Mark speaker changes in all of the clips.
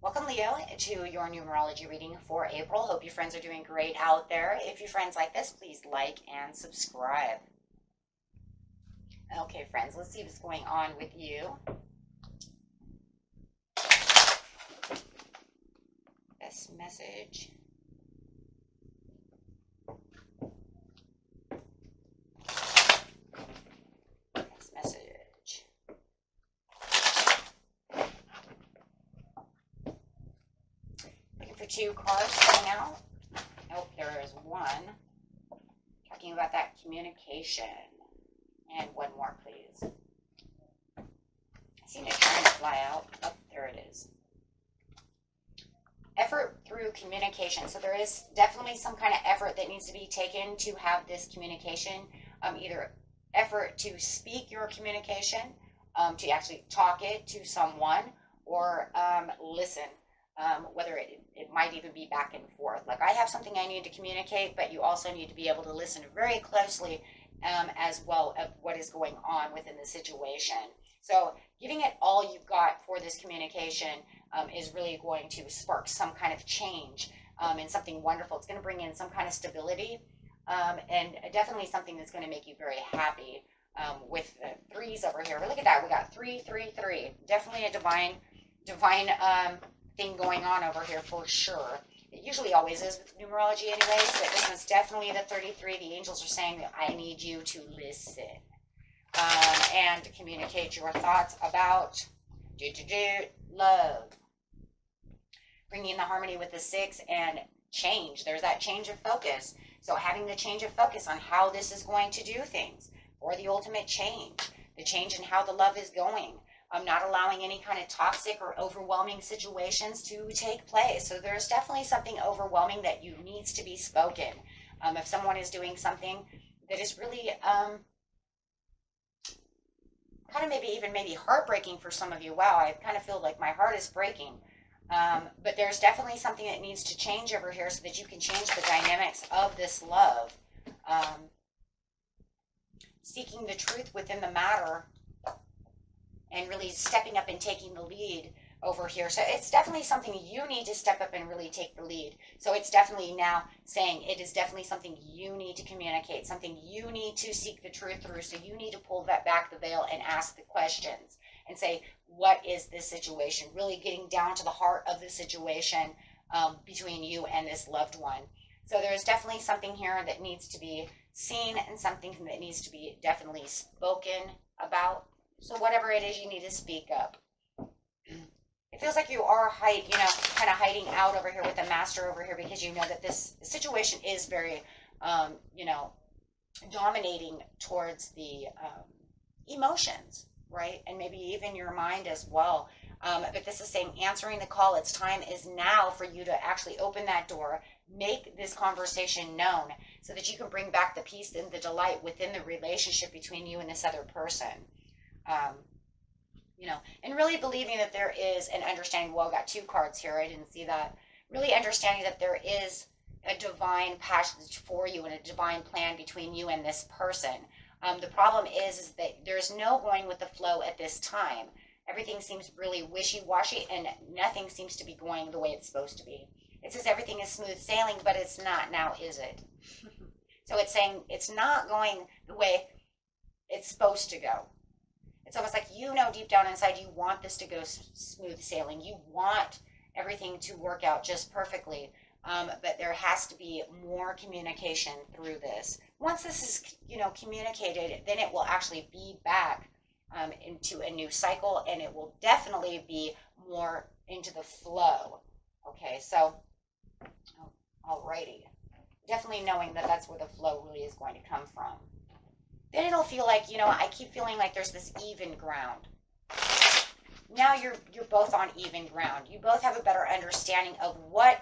Speaker 1: Welcome, Leo, to your numerology reading for April. Hope you friends are doing great out there. If you friends like this, please like and subscribe. Okay, friends, let's see what's going on with you. This message. This message. Looking for two cards coming out. Oh, there is one. Talking about that communication. And one more, please. I seen it trying to fly out. Oh, there it is. Effort through communication. So there is definitely some kind of effort that needs to be taken to have this communication. Either effort to speak your communication, to actually talk it to someone, or listen. Whether it might even be back and forth. Like, I have something I need to communicate, but you also need to be able to listen very closely as well of what is going on within the situation. So giving it all you've got for this communication is really going to spark some kind of change and something wonderful. It's going to bring in some kind of stability and definitely something that's going to make you very happy with the threes over here. But look at that. We got 3, 3, 3. Definitely a divine thing going on over here for sure. It usually always is with numerology anyways, but this one's definitely the 33. The angels are saying that I need you to listen and to communicate your thoughts about love. Bringing in the harmony with the 6 and change. There's that change of focus. So having the change of focus on how this is going to do things for the ultimate change. The change in how the love is going. Not allowing any kind of toxic or overwhelming situations to take place. So there's definitely something overwhelming that needs to be spoken. If someone is doing something that is really kind of maybe heartbreaking for some of you. Wow, I kind of feel like my heart is breaking. But there's definitely something that needs to change over here so that you can change the dynamics of this love. Seeking the truth within the matter. And really stepping up and taking the lead over here. So it's definitely something you need to step up and really take the lead. So it's definitely now saying it is definitely something you need to communicate, something you need to seek the truth through. So you need to pull that back the veil and ask the questions and say, what is this situation? Really getting down to the heart of the situation between you and this loved one. So there's definitely something here that needs to be seen and something that needs to be definitely spoken about. So whatever it is, you need to speak up. It feels like you are kind of hiding out over here with the master over here because you know that this situation is very, dominating towards the emotions, right? And maybe even your mind as well. But this is saying answering the call. It's time is now for you to actually open that door, make this conversation known so that you can bring back the peace and the delight within the relationship between you and this other person. And really believing that there is an understanding. Well, I got 2 cards here. I didn't see that. Really understanding that there is a divine passage for you and a divine plan between you and this person. The problem is that there's no going with the flow at this time. Everything seems really wishy-washy and nothing seems to be going the way it's supposed to be. It says everything is smooth sailing, but it's not now, is it? So it's saying it's not going the way it's supposed to go. It's almost like deep down inside you want this to go smooth sailing. You want everything to work out just perfectly. But there has to be more communication through this. Once this is, communicated, then it will actually be back into a new cycle, and it will definitely be more into the flow. Okay, so, alrighty. Definitely knowing that that's where the flow really is going to come from. Then it'll feel like, I keep feeling like there's this even ground. Now you're both on even ground. You both have a better understanding of what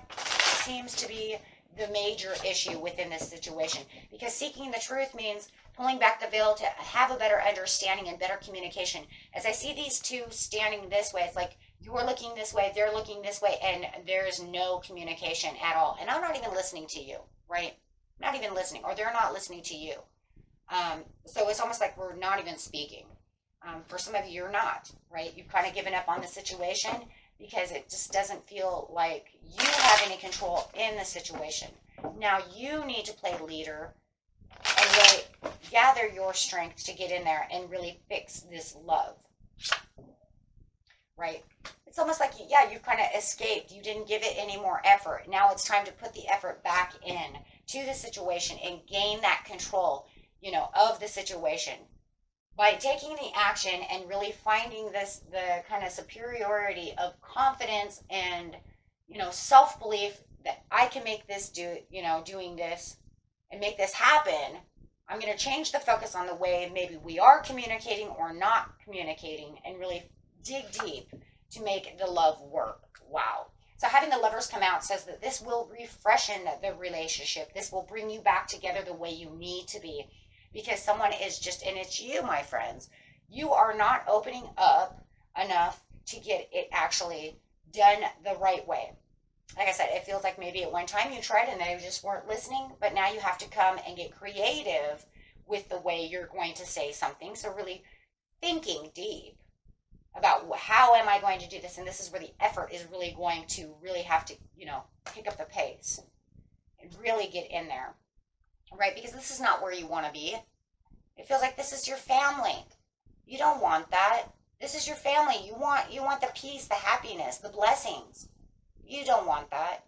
Speaker 1: seems to be the major issue within this situation. Because seeking the truth means pulling back the veil to have a better understanding and better communication. As I see these two standing this way, it's like you're looking this way, they're looking this way, and there's no communication at all. And I'm not even listening to you, right? Not even listening, or they're not listening to you. So it's almost like we're not even speaking. For some of you, you're not, right? You've kind of given up on the situation. because it just doesn't feel like you have any control in the situation. Now you need to play leader and really gather your strength to get in there and really fix this love, right? It's almost like, yeah, you've kind of escaped. You didn't give it any more effort. Now it's time to put the effort back in to the situation and gain that control, you know, of the situation by taking the action and really finding the kind of superiority of confidence and, you know, self-belief that I can make this doing this and make this happen. I'm going to change the focus on the way maybe we are communicating or not communicating and really dig deep to make the love work. Wow. So having the Lovers come out says that this will refreshen the relationship. This will bring you back together the way you need to be, because someone is just, and it's you, my friends, you are not opening up enough to get it actually done the right way. Like I said, it feels like maybe at one time you tried and they just weren't listening, but now you have to come and get creative with the way you're going to say something. So really thinking deep about how am I going to do this? And this is where the effort is really going to really have to, you know, pick up the pace and really get in there, right? Because this is not where you want to be. It feels like this is your family. You don't want that. This is your family. You want the peace, the happiness, the blessings. You don't want that.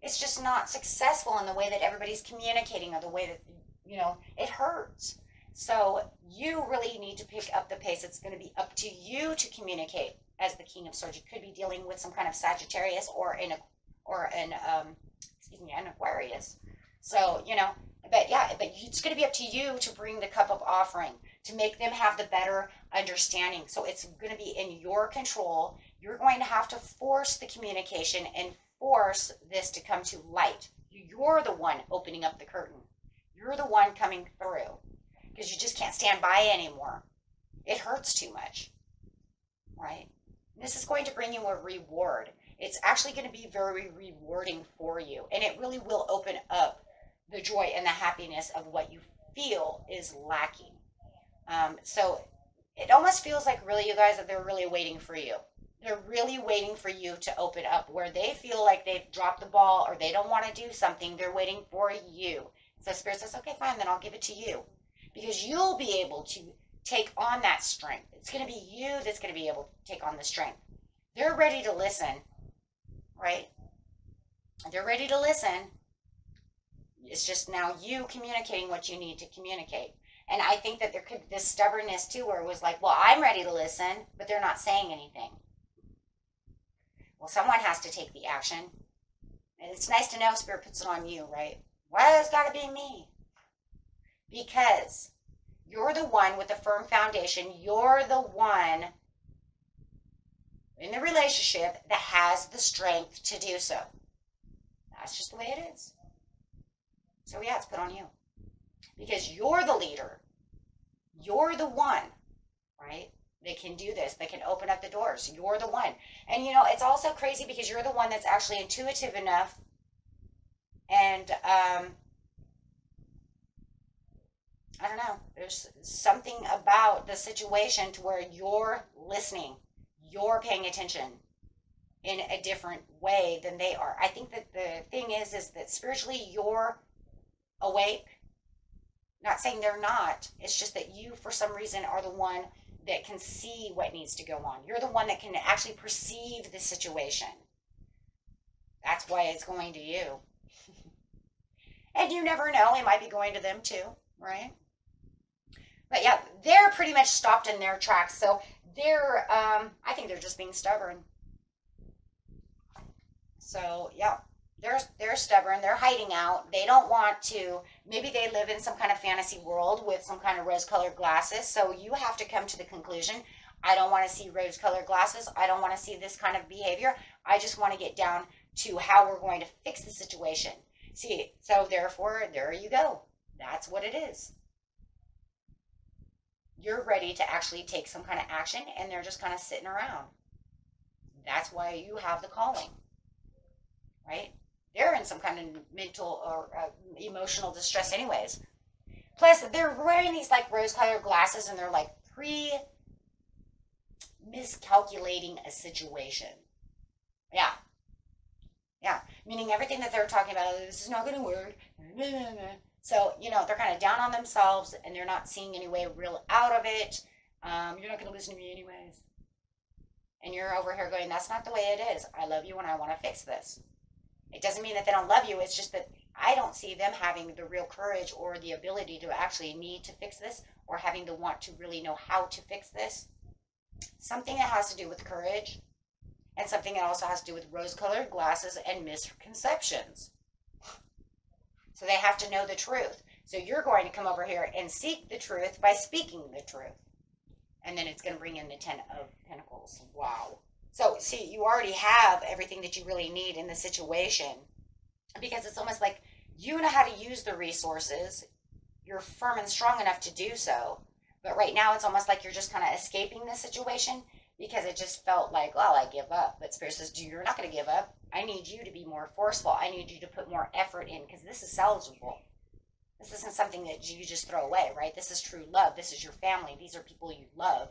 Speaker 1: It's just not successful in the way that everybody's communicating or the way that, you know, it hurts. So you really need to pick up the pace. It's going to be up to you to communicate as the King of Swords. You could be dealing with some kind of Sagittarius or an Aquarius. So, you know, but it's going to be up to you to bring the cup of offering, to make them have the better understanding. So it's going to be in your control. You're going to have to force the communication and force this to come to light. You're the one opening up the curtain. You're the one coming through, because you just can't stand by anymore. It hurts too much, right? This is going to bring you a reward. It's actually going to be very rewarding for you, and it really will open up the joy and the happiness of what you feel is lacking. So it almost feels like, really, you guys, that they're really waiting for you. They're really waiting for you to open up where they feel like they've dropped the ball or they don't want to do something. They're waiting for you. So Spirit says, okay, fine, then I'll give it to you, because you'll be able to take on that strength. It's going to be you that's going to be able to take on the strength. They're ready to listen, right? They're ready to listen. It's just now you communicating what you need to communicate. And I think that there could be this stubbornness too, where it was like, well, I'm ready to listen, but they're not saying anything. Well, someone has to take the action. And it's nice to know Spirit puts it on you, right? Why it's got to be me? Because you're the one with the firm foundation. You're the one in the relationship that has the strength to do so. That's just the way it is. So yeah, it's put on you. Because you're the leader. You're the one, right? They can do this. They can open up the doors. You're the one. And, you know, it's also crazy because you're the one that's actually intuitive enough and, I don't know, there's something about the situation to where you're listening. You're paying attention in a different way than they are. I think that the thing is that spiritually you're awake. Not saying they're not. It's just that you, for some reason, are the one that can see what needs to go on. You're the one that can actually perceive the situation. That's why it's going to you. And you never know, it might be going to them too, right? But yeah, they're pretty much stopped in their tracks. So they're, I think they're just being stubborn. So yeah, they're stubborn. They're hiding out. They don't want to. Maybe they live in some kind of fantasy world with some kind of rose-colored glasses. So you have to come to the conclusion, I don't want to see rose-colored glasses. I don't want to see this kind of behavior. I just want to get down to how we're going to fix the situation. See, so therefore, there you go. That's what it is. You're ready to actually take some kind of action, and they're just kind of sitting around. That's why you have the calling, right? They're in some kind of mental or emotional distress anyways. Plus, they're wearing these like rose-colored glasses, and they're like miscalculating a situation. Yeah. Yeah. Meaning everything that they're talking about, this is not going to work. So, you know, they're kind of down on themselves and they're not seeing any way real out of it. You're not going to listen to me anyways. And you're over here going, that's not the way it is. I love you and I want to fix this. It doesn't mean that they don't love you. It's just that I don't see them having the real courage or the ability to actually need to fix this, or having the want to really know how to fix this. Something that has to do with courage, and something that also has to do with rose-colored glasses and misconceptions. So they have to know the truth. So you're going to come over here and seek the truth by speaking the truth. And then it's going to bring in the 10 of Pentacles. Wow. So, see, you already have everything that you really need in the situation, because it's almost like you know how to use the resources. You're firm and strong enough to do so. But right now, it's almost like you're just kind of escaping the situation because it just felt like, well, I give up. But Spirit says, you're not going to give up. I need you to be more forceful. I need you to put more effort in, because this is salvageable. This isn't something that you just throw away, right? This is true love. This is your family. These are people you love.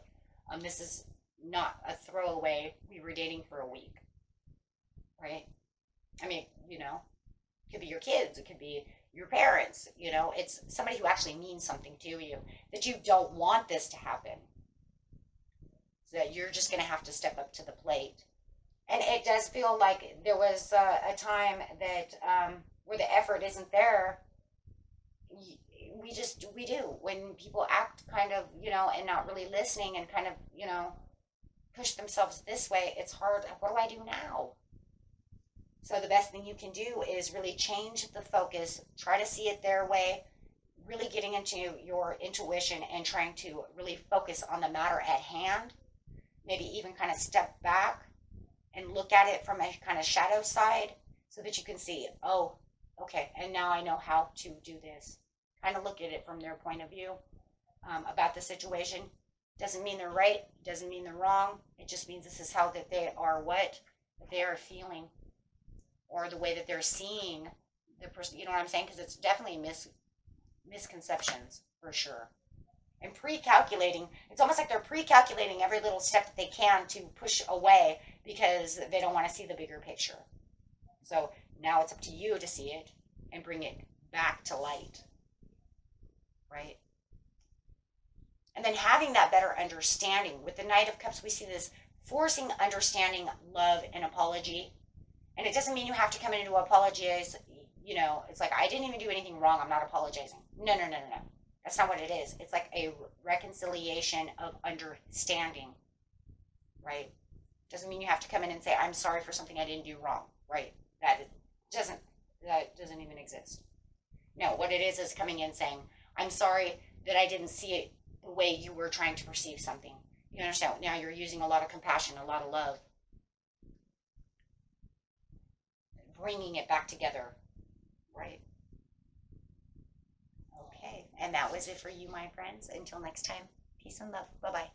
Speaker 1: This is not a throwaway, we were dating for a week, right? I mean, you know, it could be your kids, it could be your parents, you know, it's somebody who actually means something to you, that you don't want this to happen. So that you're just going to have to step up to the plate. And it does feel like there was a time that where the effort isn't there. We do. When people act kind of, you know, and not really listening and kind of, you know, push themselves this way, it's hard. What do I do now? So the best thing you can do is really change the focus, try to see it their way, really getting into your intuition and trying to really focus on the matter at hand. Maybe even kind of step back and look at it from a kind of shadow side so that you can see, oh, okay, and now I know how to do this. Kind of look at it from their point of view about the situation. Doesn't mean they're right, doesn't mean they're wrong. It just means this is how that they are that they are feeling, or the way that they're seeing the person, you know what I'm saying? Because it's definitely misconceptions for sure. And pre-calculating, it's almost like they're pre-calculating every little step that they can to push away because they don't want to see the bigger picture. So now it's up to you to see it and bring it back to light, right? And then having that better understanding. With the Knight of Cups, we see this forcing understanding, love, and apology. And it doesn't mean you have to come in to apologize. You know, it's like, I didn't even do anything wrong, I'm not apologizing. No. That's not what it is. It's like a reconciliation of understanding, right? Doesn't mean you have to come in and say, I'm sorry for something I didn't do wrong, right? That doesn't even exist. No, what it is coming in saying, I'm sorry that I didn't see it the way you were trying to perceive something. You understand? Now you're using a lot of compassion, a lot of love. Bringing it back together, right? Okay, and that was it for you, my friends. Until next time, peace and love. Bye-bye.